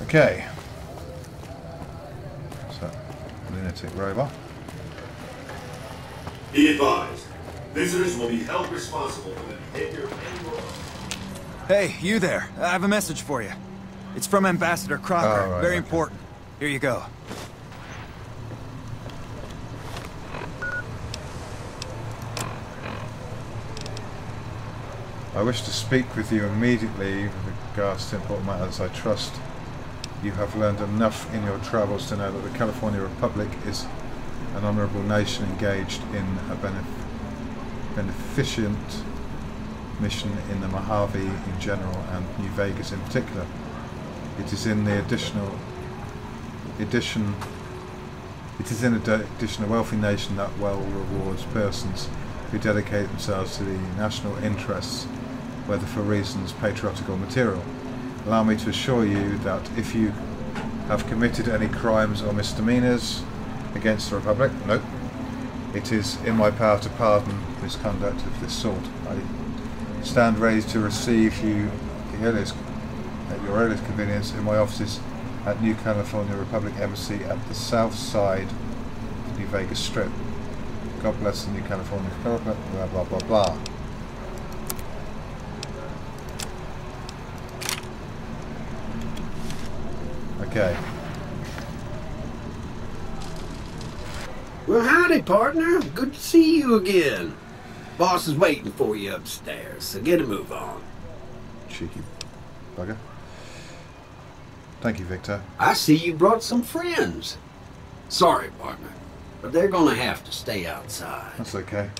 Okay. So, lunatic rover. Be advised, visitors will be held responsible for the behavior of anyone. Hey, you there. I have a message for you. It's from Ambassador Crocker. Oh, right, Very okay. important. Here you go. I wish to speak with you immediately with regards to important matters. I trust you have learned enough in your travels to know that the California Republic is an honourable nation engaged in a beneficent mission in the Mojave in general and New Vegas in particular. It is in the addition a wealthy nation that well rewards persons who dedicate themselves to the national interests, whether for reasons patriotic or material. Allow me to assure you that if you have committed any crimes or misdemeanors against the Republic, no, it is in my power to pardon misconduct of this sort. I stand ready to receive you at your earliest convenience in my offices at New California Republic Embassy at the south side of New Vegas Strip. God bless the New California Republic, blah blah blah blah. Okay. Well, howdy, partner. Good to see you again. Boss is waiting for you upstairs, so get a move on. Cheeky bugger. Thank you, Victor. I see you brought some friends. Sorry, partner, but they're gonna have to stay outside. That's okay.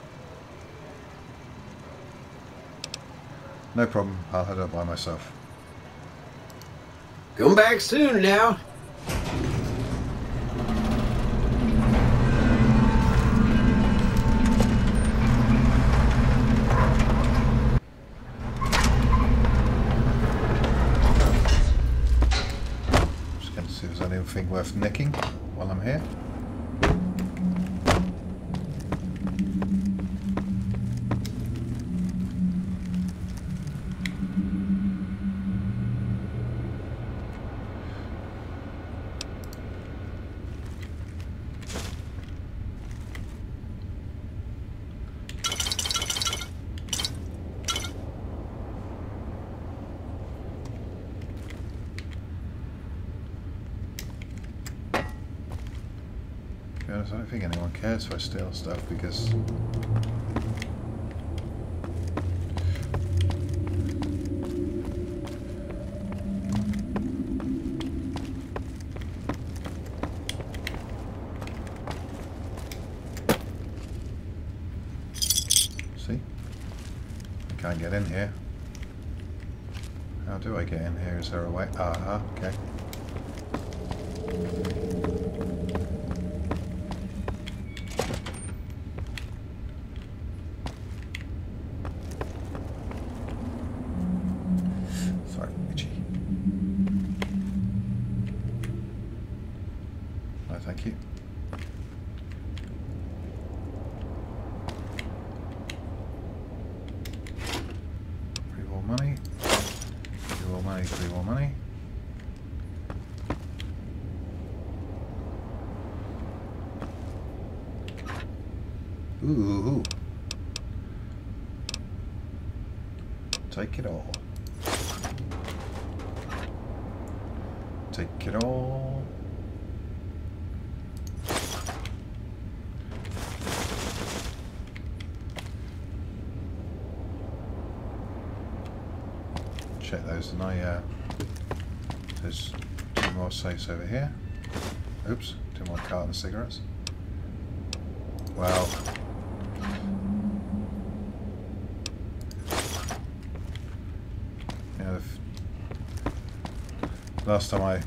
No problem. I'll head up by myself. Come back soon now. Just going to see if there's anything worth nicking while I'm here. I don't think anyone cares if I steal stuff because see, I can't get in here. How do I get in here? Is there a way? Ah, okay. Thank you. Three more money. Three more money. Three more money. Ooh. Take it all. Take it all. Check those, and there's two more safes over here. Oops, two more carton of cigarettes. Wow. Yeah, last time I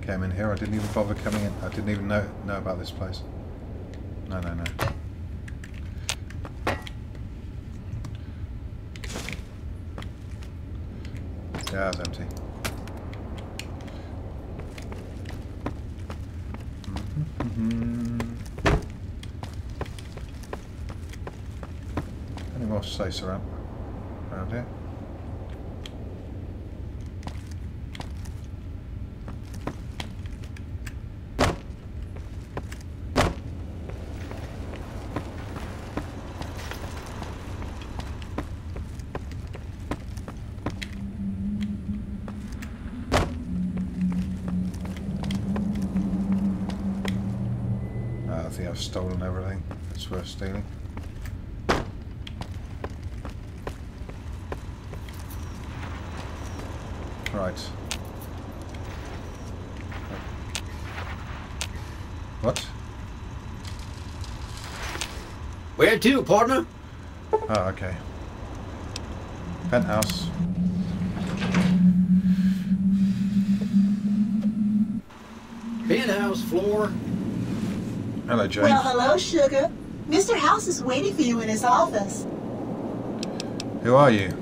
came in here, I didn't even bother coming in. I didn't even know about this place. No. Yeah, it's empty. Any more safes around here? think I've stolen everything that's worth stealing. Right. What? Where to, partner? Oh, okay. Penthouse. Penthouse floor. Hello, Jane. Well, hello, Sugar. Mr. House is waiting for you in his office. Who are you?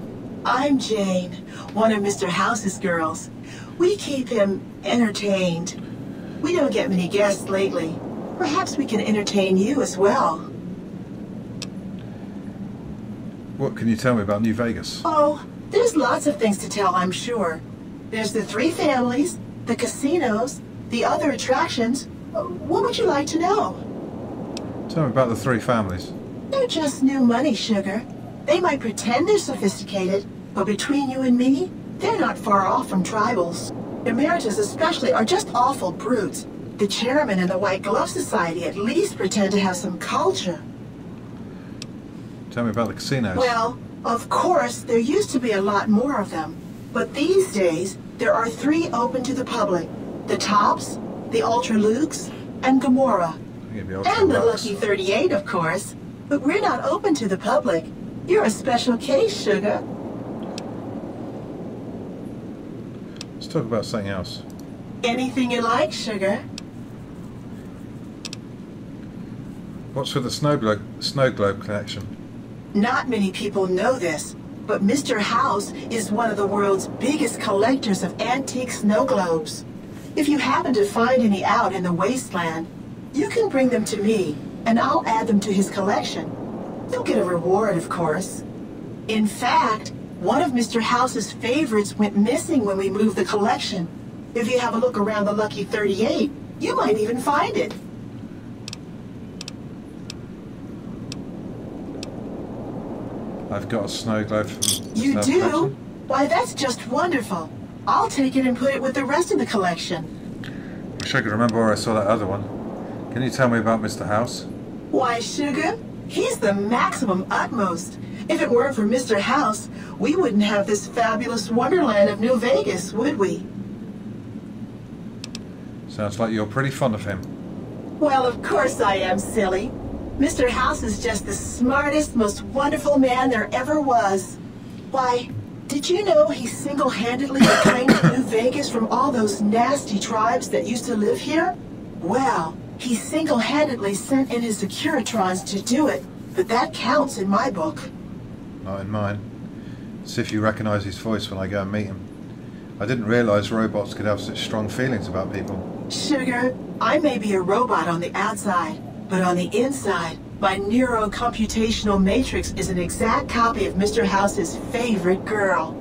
I'm Jane, one of Mr. House's girls. We keep him entertained. We don't get many guests lately. Perhaps we can entertain you as well. What can you tell me about New Vegas? Oh, there's lots of things to tell, I'm sure. There's the 3 families, the casinos, the other attractions. What would you like to know? Tell me about the 3 families. They're just new money, Sugar. They might pretend they're sophisticated, but between you and me, they're not far off from tribals. Emeritus especially are just awful brutes. The chairman and the White Glove Society at least pretend to have some culture. Tell me about the casinos. Well, of course, there used to be a lot more of them. But these days, there are 3 open to the public. The Tops, the Ultra Lukes, and Gamora. And the Lucky 38, of course. But we're not open to the public. You're a special case, Sugar. Let's talk about something else. Anything you like, Sugar. What's with the snow globe collection? Not many people know this, but Mr. House is one of the world's biggest collectors of antique snow globes. If you happen to find any out in the wasteland, you can bring them to me, and I'll add them to his collection. You'll get a reward, of course. In fact, one of Mr. House's favorites went missing when we moved the collection. If you have a look around the Lucky 38, you might even find it. I've got a snow globe from You South do? Collection. Why, that's just wonderful. I'll take it and put it with the rest of the collection. Wish I could remember where I saw that other one. Can you tell me about Mr. House? Why, Sugar, he's the maximum utmost. If it weren't for Mr. House, we wouldn't have this fabulous wonderland of New Vegas, would we? Sounds like you're pretty fond of him. Well, of course I am, silly. Mr. House is just the smartest, most wonderful man there ever was. Why, did you know he single-handedly reclaimed New Vegas from all those nasty tribes that used to live here? Well, he single-handedly sent in his Securitrons to do it, but that counts in my book. Not in mine. See if you recognize his voice when I go and meet him. I didn't realize robots could have such strong feelings about people. Sugar, I may be a robot on the outside, but on the inside, my neuro-computational matrix is an exact copy of Mr. House's favorite girl.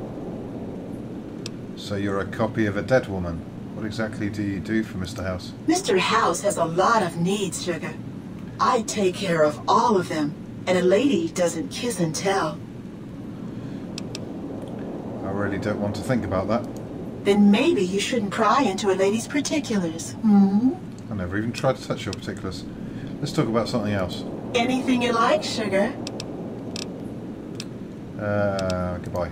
So you're a copy of a dead woman. What exactly do you do for Mr. House? Mr. House has a lot of needs, Sugar. I take care of all of them, and a lady doesn't kiss and tell. I really don't want to think about that. Then maybe you shouldn't pry into a lady's particulars, hmm? I never even tried to touch your particulars. Let's talk about something else. Anything you like, Sugar. Goodbye.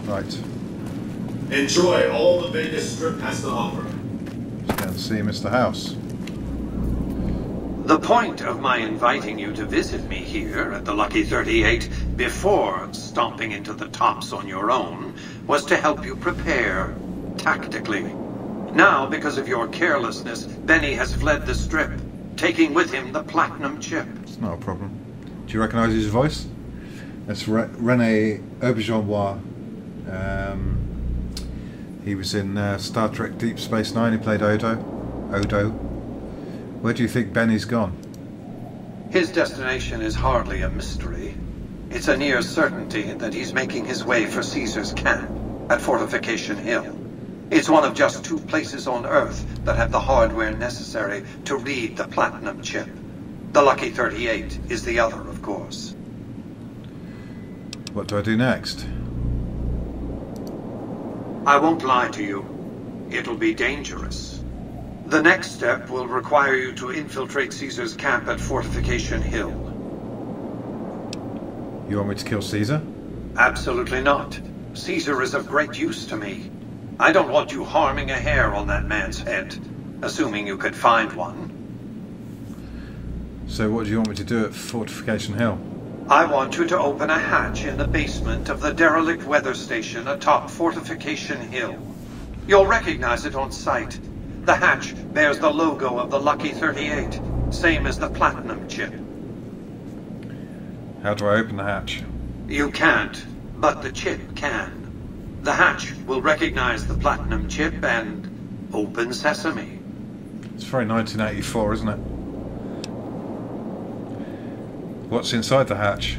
Right. Enjoy all the Vegas Strip has to offer. Let's go and see Mr. House. The point of my inviting you to visit me here at the Lucky 38 before stomping into the Tops on your own was to help you prepare tactically. Now, because of your carelessness, Benny has fled the Strip, taking with him the platinum chip. It's not a problem. Do you recognise his voice? It's René Auberjonois. He was in Star Trek Deep Space Nine. He played Odo. Where do you think Benny's gone? His destination is hardly a mystery. It's a near certainty that he's making his way for Caesar's camp at Fortification Hill. It's one of just 2 places on Earth that have the hardware necessary to read the platinum chip. The Lucky 38 is the other, of course. What do I do next? I won't lie to you. It'll be dangerous. The next step will require you to infiltrate Caesar's camp at Fortification Hill. You want me to kill Caesar? Absolutely not. Caesar is of great use to me. I don't want you harming a hair on that man's head, assuming you could find one. So what do you want me to do at Fortification Hill? I want you to open a hatch in the basement of the derelict weather station atop Fortification Hill. You'll recognize it on sight. The hatch bears the logo of the Lucky 38, same as the platinum chip. How do I open the hatch? You can't, but the chip can. The hatch will recognize the platinum chip and open sesame. It's very 1984, isn't it? What's inside the hatch?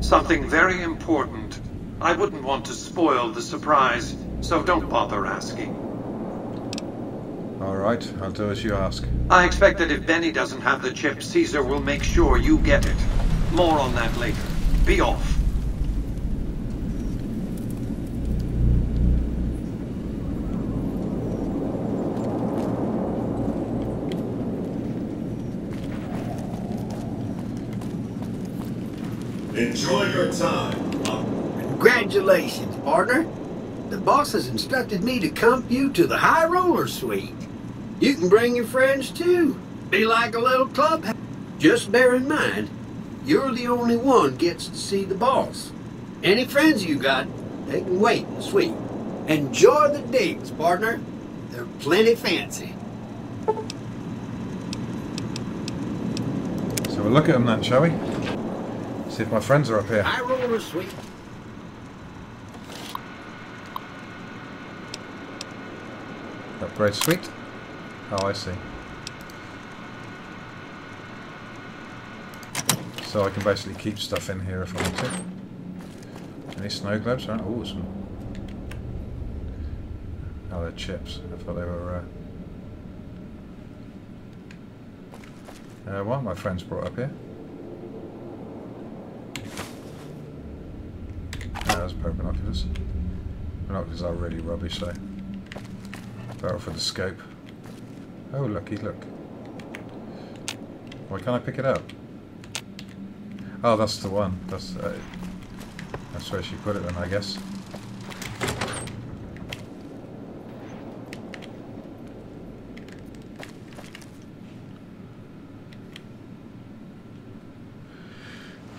Something very important. I wouldn't want to spoil the surprise, so don't bother asking. Alright, I'll do as you ask. I expect that if Benny doesn't have the chip, Caesar will make sure you get it. More on that later. Be off. Enjoy your time. Congratulations, partner. The boss has instructed me to comp you to the High Roller Suite. You can bring your friends too. Be like a little club. Just bear in mind, you're the only one gets to see the boss. Any friends you got, they can wait in the suite. Enjoy the digs, partner. They're plenty fancy. So we'll look at them then, shall we? See if my friends are up here. High Roller Suite. Upgrade suite? Oh, I see. So I can basically keep stuff in here if I want to. Any snow globes? Oh, some. Oh, they're chips. I thought they were. What my friends brought up here? Oh, those are binoculars. Binoculars are really rubbish, though. Better for the scope. Oh, looky, look. Why can't I pick it up? Oh, that's the one. That's where she put it then, I guess.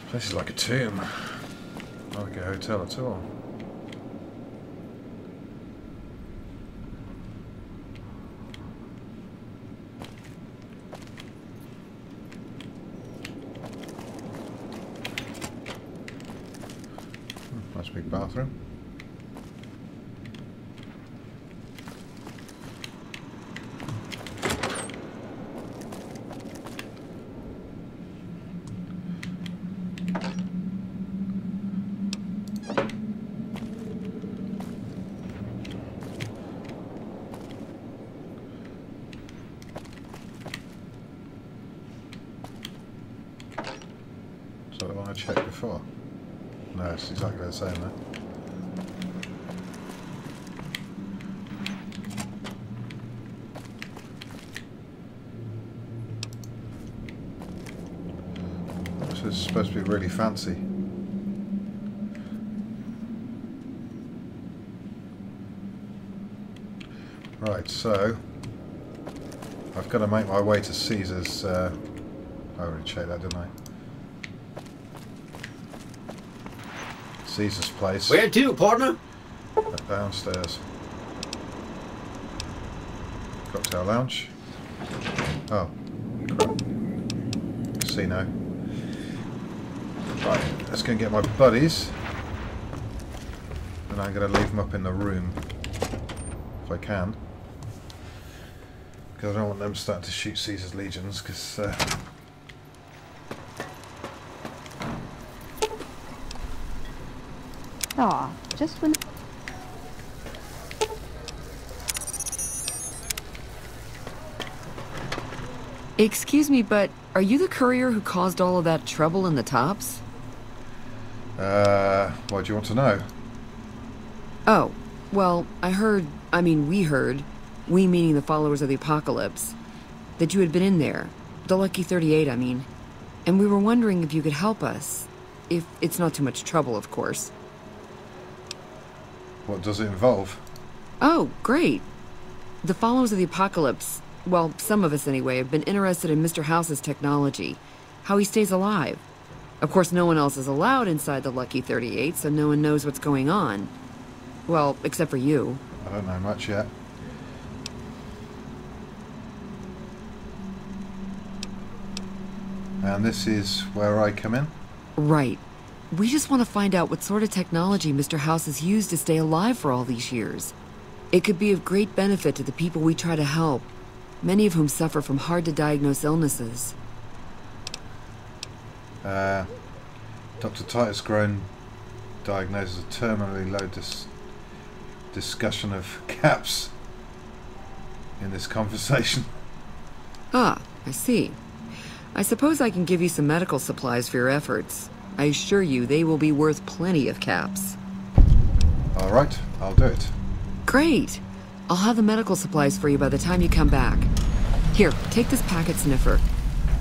This place is like a tomb. Not like a hotel at all. Nice big bathroom. So the one I checked before. No, it's exactly the same there. This is supposed to be really fancy. Right, so I've got to make my way to Caesar's. I already checked that, didn't I? Caesar's place. Where to, partner? Downstairs. Cocktail lounge. Oh, crap. Casino. Right, let's go and get my buddies. And I'm going to leave them up in the room. If I can. Because I don't want them starting to shoot Caesar's legions, because... Aw, just when... Excuse me, but are you the courier who caused all of that trouble in the tops? what do you want to know? Oh, well, we heard, We meaning the followers of the apocalypse. That you had been in there. The Lucky 38, I mean. And we were wondering if you could help us. If it's not too much trouble, of course. What does it involve? Oh, great. The followers of the apocalypse, well, some of us anyway, have been interested in Mr. House's technology. How he stays alive. Of course, no one else is allowed inside the Lucky 38, so no one knows what's going on. Well, except for you. I don't know much yet. And this is where I come in? Right. We just want to find out what sort of technology Mr. House has used to stay alive for all these years. It could be of great benefit to the people we try to help, many of whom suffer from hard-to-diagnose illnesses. Dr. Titus Groan diagnoses a terminally low discussion of caps in this conversation. Ah, I see. I suppose I can give you some medical supplies for your efforts. I assure you they will be worth plenty of caps. Alright, I'll do it. Great! I'll have the medical supplies for you by the time you come back. Here, take this packet sniffer.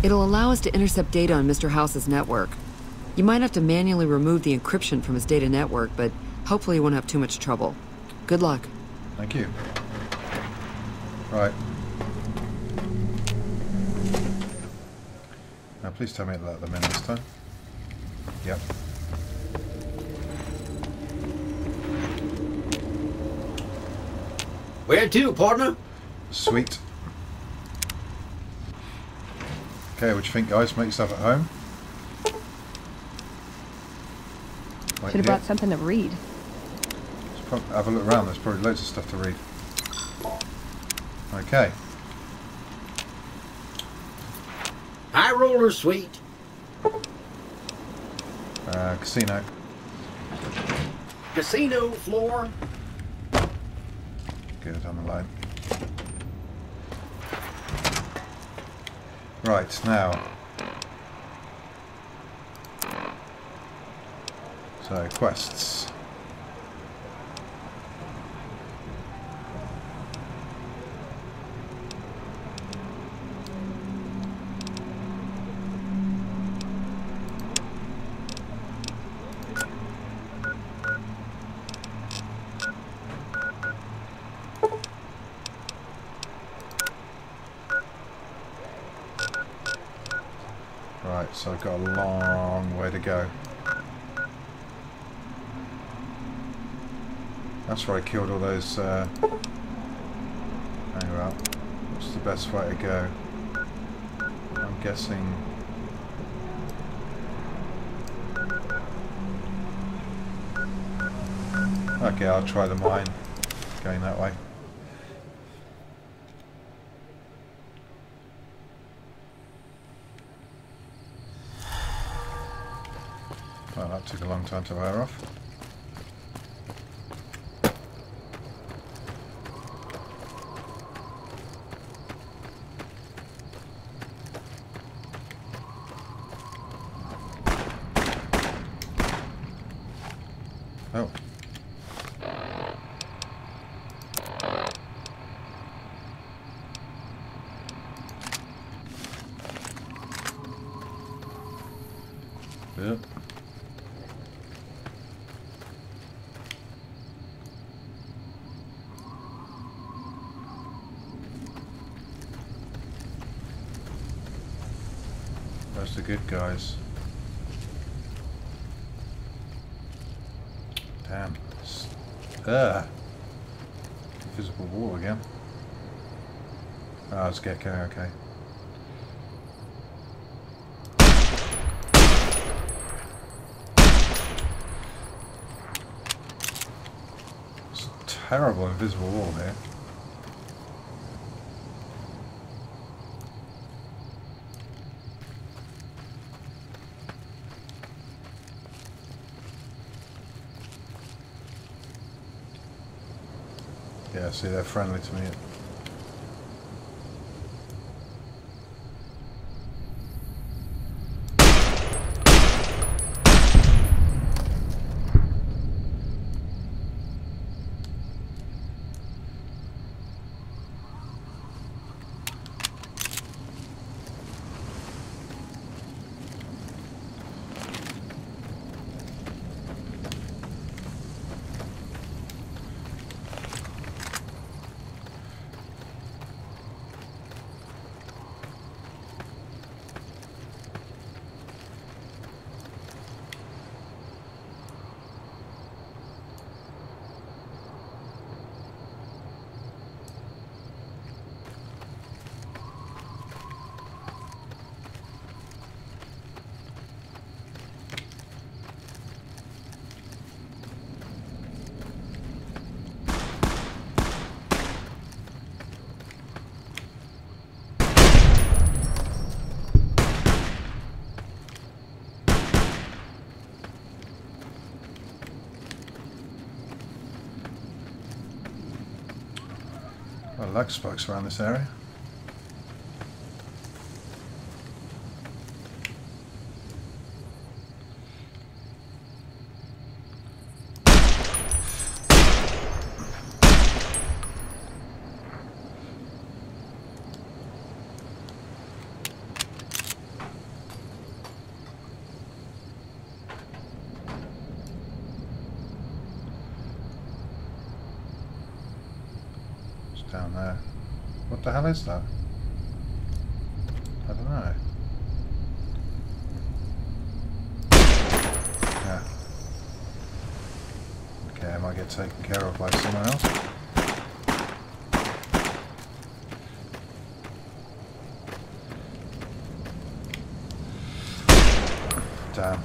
It'll allow us to intercept data on Mr. House's network. You might have to manually remove the encryption from his data network, but hopefully you won't have too much trouble. Good luck. Thank you. Right. Now please tell me to let them in this time. Yep. Where to, partner? Sweet. Okay, what do you think, guys? Make yourself at home. Should have brought something to read. Have a look around, there's probably loads of stuff to read. Okay. High roller suite. Casino. Casino floor. Good, I'm alone. Right, now. So, quests. Right, so I've got a long way to go. That's where I killed all those. Hang on, what's the best way to go? I'm guessing. Okay, I'll try the mine going that way. Well, that took a long time to wear off. Oh. Yep. Those are the good guys. Damn. Invisible wall again. Oh, it's Gecko, okay. It's a terrible invisible wall here. Yeah, see, they're friendly to me. Got lag spikes around this area. Down there. What the hell is that? I don't know. Yeah. Okay, I might get taken care of by someone else. Damn.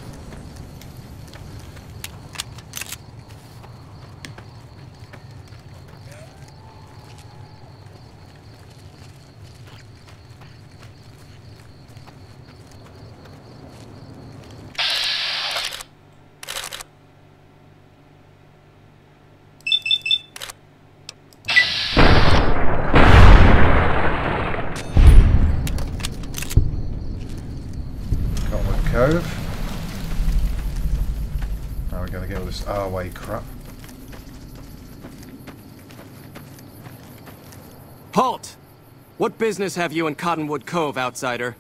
Cove. Now we're going to get all this R-way crap. Halt! What business have you in Cottonwood Cove, outsider?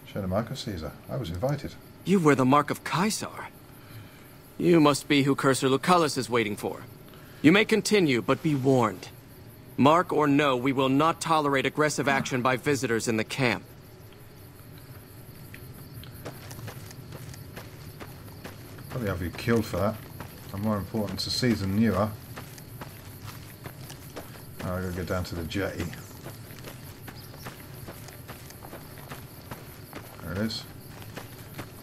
Show the mark of Caesar. I was invited. You wear the mark of Caesar. You must be who Cursor Lucullus is waiting for. You may continue, but be warned. Mark or no, we will not tolerate aggressive action by visitors in the camp. Probably have you killed for that. I'm more important to Caesar than you are. Now I've got to go down to the jetty. There it is.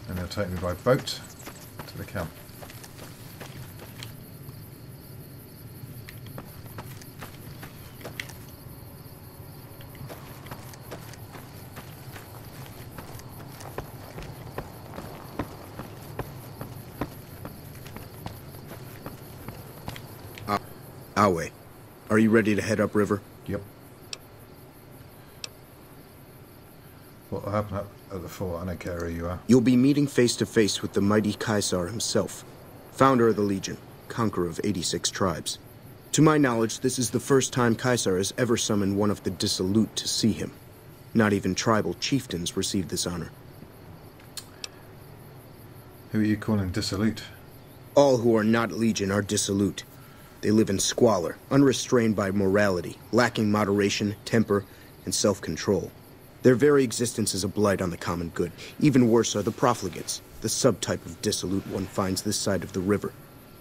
And they'll take me by boat to the camp. Awe, are you ready to head upriver? Yep. What will happen at the fort? I don't care who you are. You'll be meeting face to face with the mighty Caesar himself, founder of the Legion, conqueror of 86 tribes. To my knowledge, this is the first time Caesar has ever summoned one of the dissolute to see him. Not even tribal chieftains received this honor. Who are you calling dissolute? All who are not Legion are dissolute. They live in squalor, unrestrained by morality, lacking moderation, temper, and self-control. Their very existence is a blight on the common good. Even worse are the profligates, the subtype of dissolute one finds this side of the river.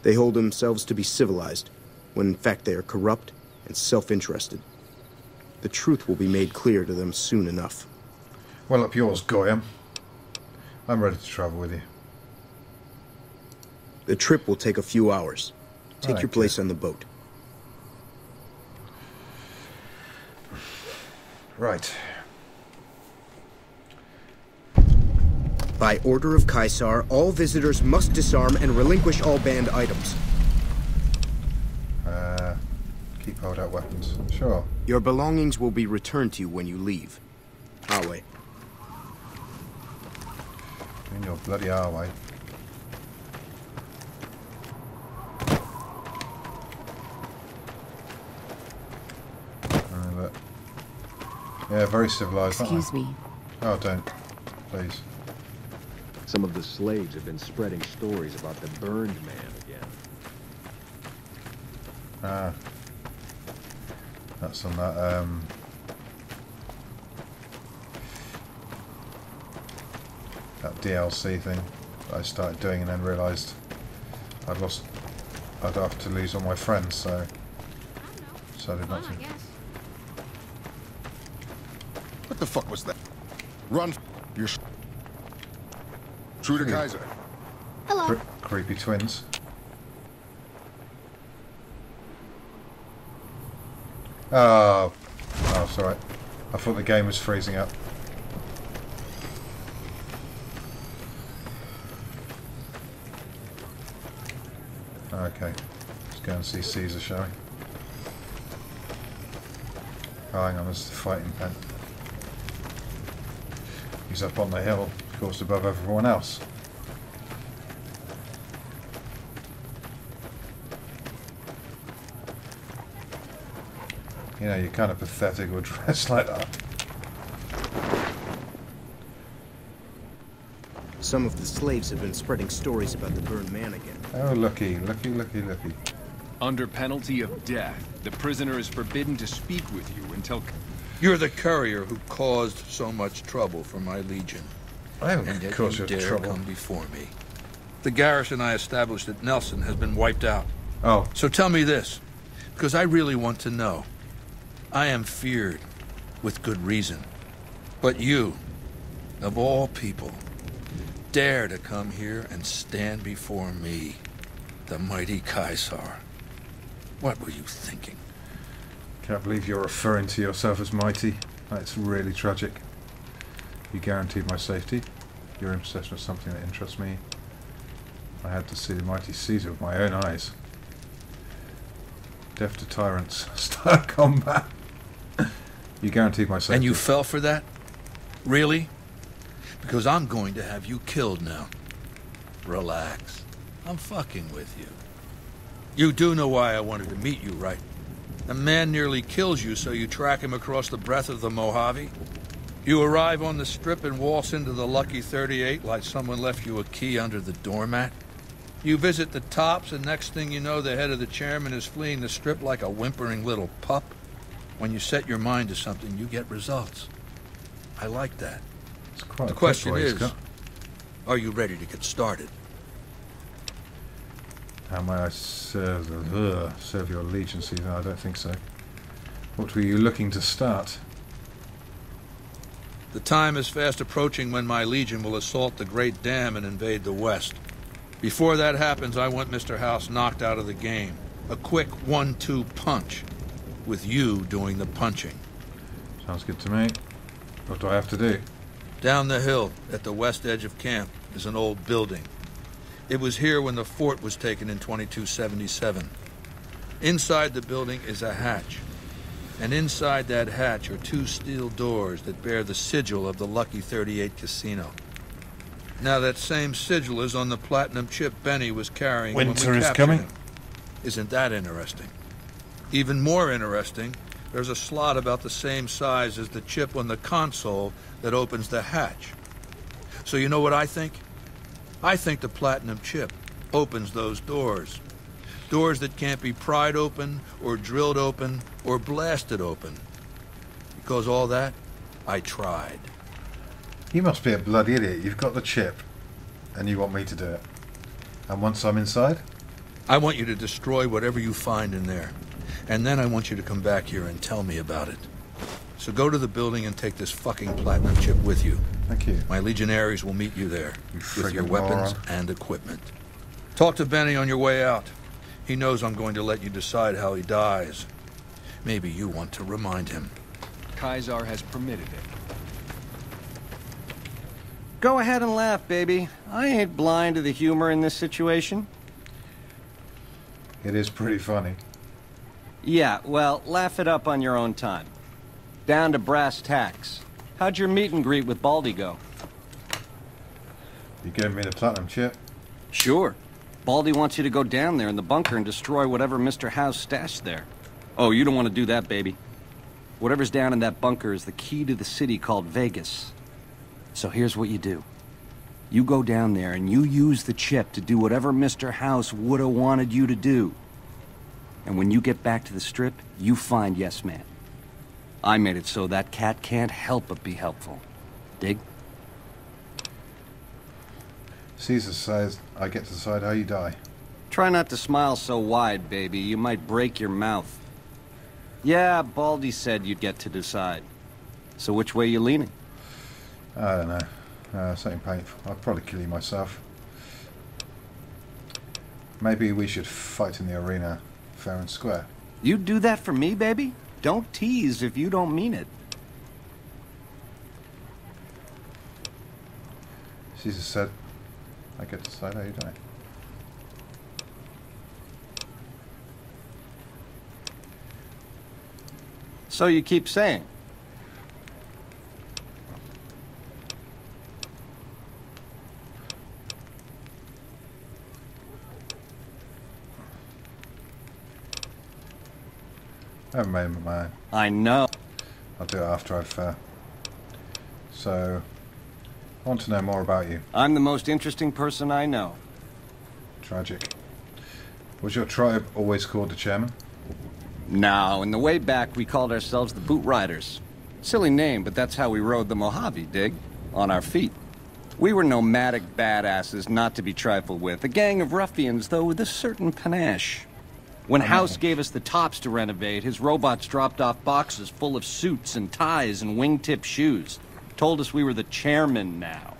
They hold themselves to be civilized, when in fact they are corrupt and self-interested. The truth will be made clear to them soon enough. Well, up yours, Goyam. I'm ready to travel with you. The trip will take a few hours. Take your place on the boat. Right. By order of Caesar, all visitors must disarm and relinquish all banned items. Keep hold out weapons. Sure. Your belongings will be returned to you when you leave. Awe. In your bloody Arway. Yeah, very civilized. Excuse me. Oh, don't. Please. Some of the slaves have been spreading stories about the burned man again. Ah. That's on that, that DLC thing that I started doing and then realised I'd have to lose all my friends, so decided not to. What the fuck was that? Run! You're true to Kaiser. Hello. Creepy twins. Oh, it's alright. I thought the game was freezing up. Okay. Go and see Caesar, shall we? Oh, hang on, there's the fighting pen. He's up on the hill, of course, above everyone else. You know, you're kind of pathetic or dressed like that. Some of the slaves have been spreading stories about the burned man again. Oh, lucky. Under penalty of death, the prisoner is forbidden to speak with you until... You're the courier who caused so much trouble for my legion. I haven't and yet caused you you dare trouble. come before me. The garrison I established at Nelson has been wiped out. Oh. So tell me this, because I really want to know. I am feared, with good reason. But you, of all people, dare to come here and stand before me, the mighty Caesar. What were you thinking? Can't believe you're referring to yourself as mighty. That's really tragic. You guaranteed my safety. Your intercession was something that interests me. I had to see the mighty Caesar with my own eyes. Deaf to tyrants. Start combat. You guaranteed my safety. And you fell for that? Really? Because I'm going to have you killed now. Relax. I'm fucking with you. You do know why I wanted to meet you, right? A man nearly kills you, so you track him across the breadth of the Mojave. You arrive on the strip and waltz into the Lucky 38 like someone left you a key under the doormat. You visit the tops, and next thing you know, the head of the chairman is fleeing the strip like a whimpering little pup. When you set your mind to something, you get results. I like that. It's quite the a question quick way, is, Scott. are you ready to get started? How may I serve your allegiance? No, I don't think so. What were you looking to start? The time is fast approaching when my legion will assault the Great Dam and invade the West. Before that happens, I want Mr. House knocked out of the game. A quick 1-2 punch, with you doing the punching. Sounds good to me. What do I have to do? Down the hill, at the west edge of camp, is an old building. It was here when the fort was taken in 2277. Inside the building is a hatch. And inside that hatch are 2 steel doors that bear the sigil of the Lucky 38 casino. Now that same sigil is on the platinum chip Benny was carrying when we Winter is captured coming. him. Isn't that interesting? Even more interesting, there's a slot about the same size as the chip on the console that opens the hatch. So you know what I think? I think the platinum chip opens those doors. Doors that can't be pried open, or drilled open, or blasted open. Because all that, I tried. You must be a bloody idiot. You've got the chip, and you want me to do it. And once I'm inside? I want you to destroy whatever you find in there. And then I want you to come back here and tell me about it. So go to the building and take this fucking platinum chip with you. Thank you. My legionaries will meet you there, with your friggin' weapons moron. and equipment. Talk to Benny on your way out. He knows I'm going to let you decide how he dies. Maybe you want to remind him. Caesar has permitted it. Go ahead and laugh, baby. I ain't blind to the humor in this situation. It is pretty funny. Yeah, well, laugh it up on your own time. Down to brass tacks. How'd your meet and greet with Baldy go? You gave me the platinum chip? Sure. Baldy wants you to go down there in the bunker and destroy whatever Mr. House stashed there. Oh, you don't want to do that, baby. Whatever's down in that bunker is the key to the city called Vegas. So here's what you do. You go down there and you use the chip to do whatever Mr. House would have wanted you to do. And when you get back to the strip, you find Yes Man. I made it so that cat can't help but be helpful. Dig? Caesar says I get to decide how you die. Try not to smile so wide, baby. You might break your mouth. Yeah, Baldy said you'd get to decide. So which way you leaning? I don't know. Something painful. I'll probably kill you myself. Maybe we should fight in the arena, fair and square. You'd do that for me, baby? Don't tease if you don't mean it. Caesar said I get to decide how you die. So you keep saying. I haven't made my mind. I know. I'll do it after I've... So, I want to know more about you. I'm the most interesting person I know. Tragic. Was your tribe always called the Chairman? No, in the way back we called ourselves the Boot Riders. Silly name, but that's how we rode the Mojave, dig? On our feet. We were nomadic badasses not to be trifled with. A gang of ruffians, though, with a certain panache. When House gave us the tops to renovate, his robots dropped off boxes full of suits and ties and wingtip shoes. Told us we were the chairman now.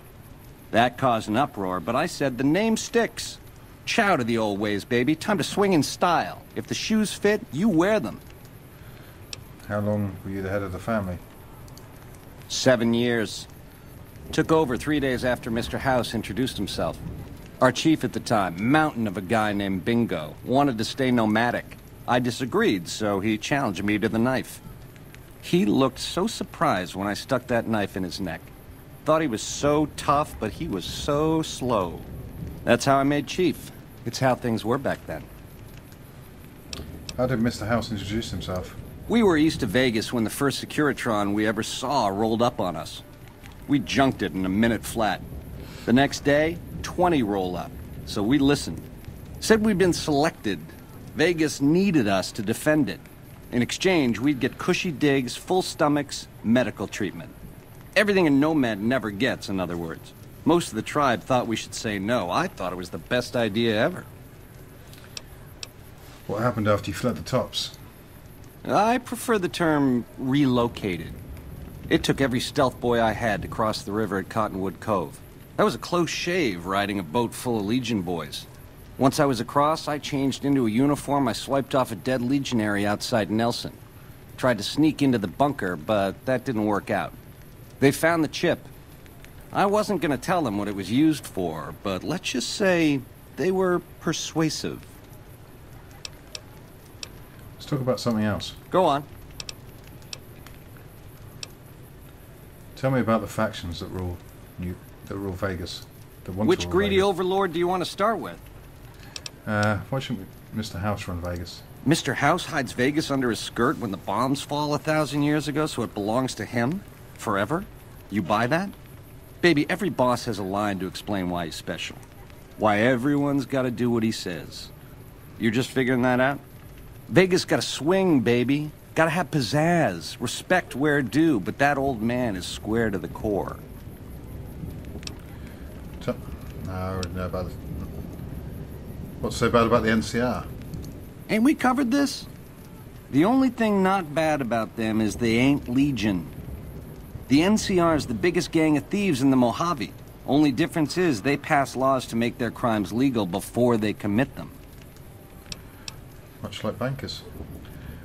That caused an uproar, but I said the name sticks. Chow to the old ways, baby. Time to swing in style. If the shoes fit, you wear them. How long were you the head of the family? 7 years. Took over 3 days after Mr. House introduced himself. Our chief at the time, mountain of a guy named Bingo, wanted to stay nomadic. I disagreed, so he challenged me to the knife. He looked so surprised when I stuck that knife in his neck. Thought he was so tough, but he was so slow. That's how I made chief. It's how things were back then. How did Mr. House introduce himself? We were east of Vegas when the first Securitron we ever saw rolled up on us. We junked it in a minute flat. The next day, 20 roll up, so we listened. Said we'd been selected. Vegas needed us to defend it. In exchange, we'd get cushy digs, full stomachs, medical treatment. Everything a nomad never gets, in other words. Most of the tribe thought we should say no. I thought it was the best idea ever. What happened after you fled the tops? I prefer the term relocated. It took every stealth boy I had to cross the river at Cottonwood Cove. That was a close shave, riding a boat full of Legion boys. Once I was across, I changed into a uniform. I swiped off a dead legionary outside Nelson. Tried to sneak into the bunker, but that didn't work out. They found the chip. I wasn't going to tell them what it was used for, but let's just say they were persuasive. Let's talk about something else. Go on. Tell me about the factions that rule Vegas. Which greedy overlord do you want to start with? Why shouldn't Mr. House run Vegas? Mr. House hides Vegas under his skirt when the bombs fall 1,000 years ago, so it belongs to him? Forever? You buy that? Baby, every boss has a line to explain why he's special. Why everyone's got to do what he says. You're just figuring that out? Vegas got to swing, baby. Got to have pizzazz. Respect where due, but that old man is square to the core. No, I already know about it. What's so bad about the NCR? Ain't we covered this? The only thing not bad about them is they ain't Legion. The NCR is the biggest gang of thieves in the Mojave. Only difference is they pass laws to make their crimes legal before they commit them. Much like bankers.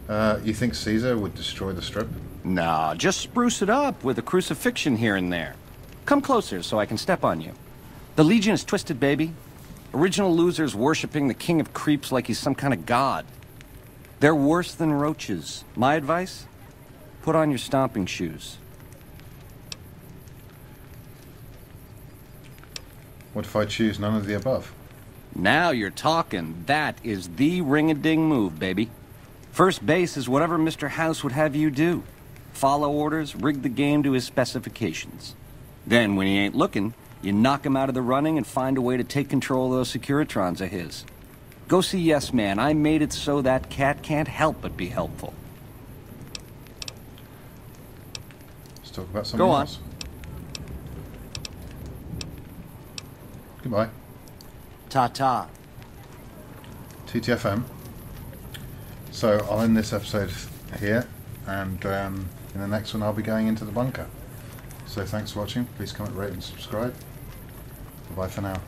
You think Caesar would destroy the Strip? Nah, just spruce it up with a crucifixion here and there. Come closer so I can step on you. The Legion is twisted, baby. Original losers worshipping the king of creeps like he's some kind of god. They're worse than roaches. My advice? Put on your stomping shoes. What if I choose none of the above? Now you're talking. That is the ring-a-ding move, baby. First base is whatever Mr. House would have you do. Follow orders, rig the game to his specifications. Then, when he ain't looking, you knock him out of the running and find a way to take control of those Securitrons of his. Go see Yes Man. I made it so that cat can't help but be helpful. Let's talk about something else. Goodbye. Ta-ta. TTFM. So I'll end this episode here, and in the next one I'll be going into the bunker. So thanks for watching. Please comment, rate and subscribe. Bye for now.